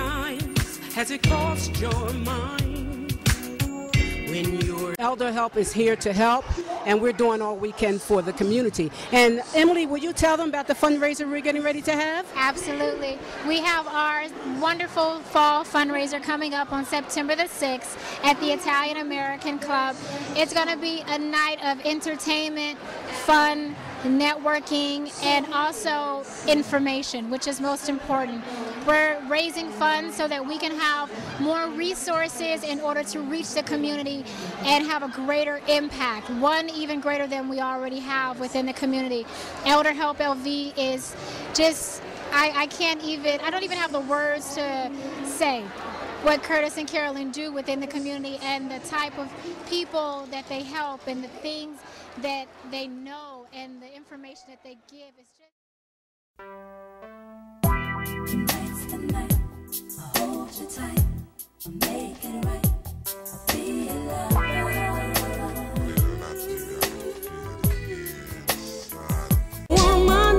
times has it crossed your mind when your Elder Help is here to help, and we're doing all we can for the community. And Emily, will you tell them about the fundraiser we're getting ready to have? Absolutely. We have our wonderful fall fundraiser coming up on September the 6th at the Italian American Club. It's going to be a night of entertainment, fun, networking, and also information, which is most important. We're raising funds so that we can have more resources in order to reach the community and have a greater impact, one even greater than we already have within the community. Elder Help LV is just, I don't even have the words to say what Curtis and Carolyn do within the community and the type of people that they help and the things that they know and the information that they give is just... Tonight's the night, I'll hold you tight, I'll make it right, I'll be your lover. Woman,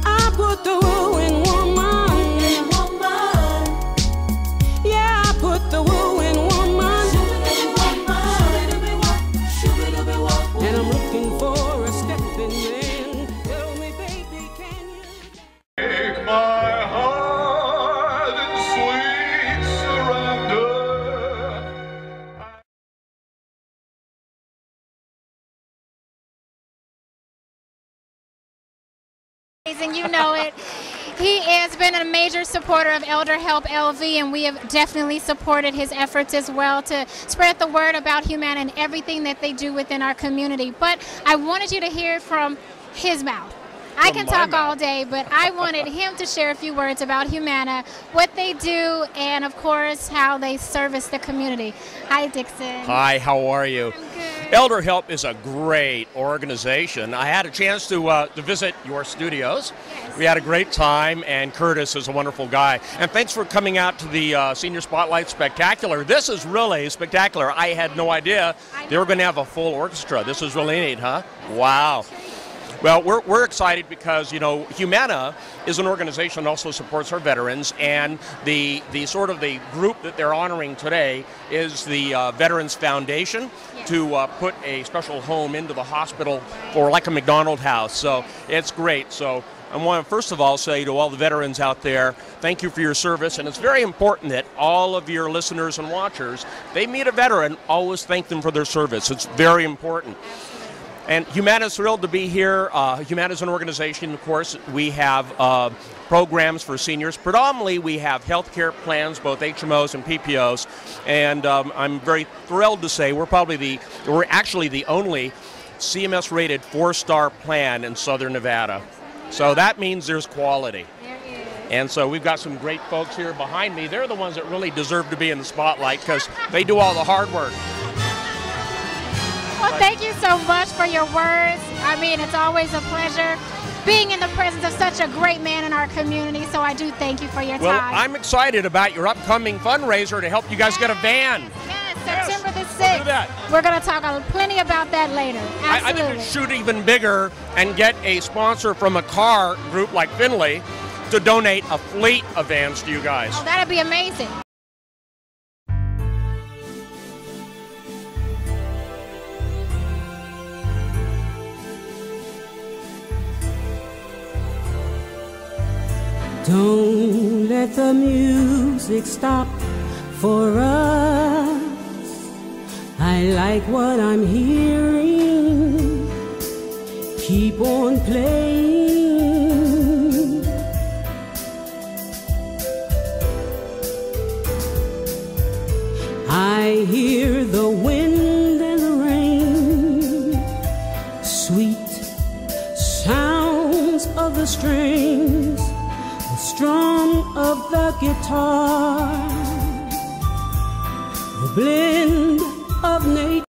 I put the woo in woman. Yeah, I put the woo in woman. And I'm looking for a stepping man. Tell me, baby, can you take my heart in sweet surrender? And you know it. He has been a major supporter of Elder Help LV, and we have definitely supported his efforts as well to spread the word about Humana and everything that they do within our community. But I wanted you to hear from his mouth. I can talk all day, but I wanted him to share a few words about Humana, what they do, and of course how they service the community. Hi, Dixon. Hi, how are you? I'm good. Elder Help is a great organization. I had a chance to visit your studios. Yes. We had a great time, and Curtis is a wonderful guy. And thanks for coming out to the Senior Spotlight Spectacular. This is really spectacular. I had no idea they were going to have a full orchestra. This is really neat, huh? Wow. Well, we're excited because, you know, Humana is an organization that also supports our veterans, and the sort of the group that they're honoring today is the Veterans Foundation to put a special home into the hospital for like a McDonald house. So it's great. So I want to first of all say to all the veterans out there, thank you for your service, and it's very important that all of your listeners and watchers, they meet a veteran, always thank them for their service. It's very important. And Humana is thrilled to be here. Humana is an organization, of course. We have programs for seniors. Predominantly, we have health care plans, both HMOs and PPOs. And I'm very thrilled to say we're actually the only CMS-rated 4-star plan in Southern Nevada. So that means there's quality. And so we've got some great folks here behind me. They're the ones that really deserve to be in the spotlight because they do all the hard work. Well, thank you so much for your words. I mean, it's always a pleasure being in the presence of such a great man in our community, so I do thank you for your time. Well, I'm excited about your upcoming fundraiser to help you guys get a van. Yes, September the 6th. Do that. We're going to talk plenty about that later. Absolutely. I think we should shoot even bigger and get a sponsor from a car group like Finley to donate a fleet of vans to you guys. Oh, that'd be amazing. Don't let the music stop for us. I like what I'm hearing. Keep on playing. I hear the wind and the rain, sweet sounds of the strings, the strum of the guitar, the blend of nature.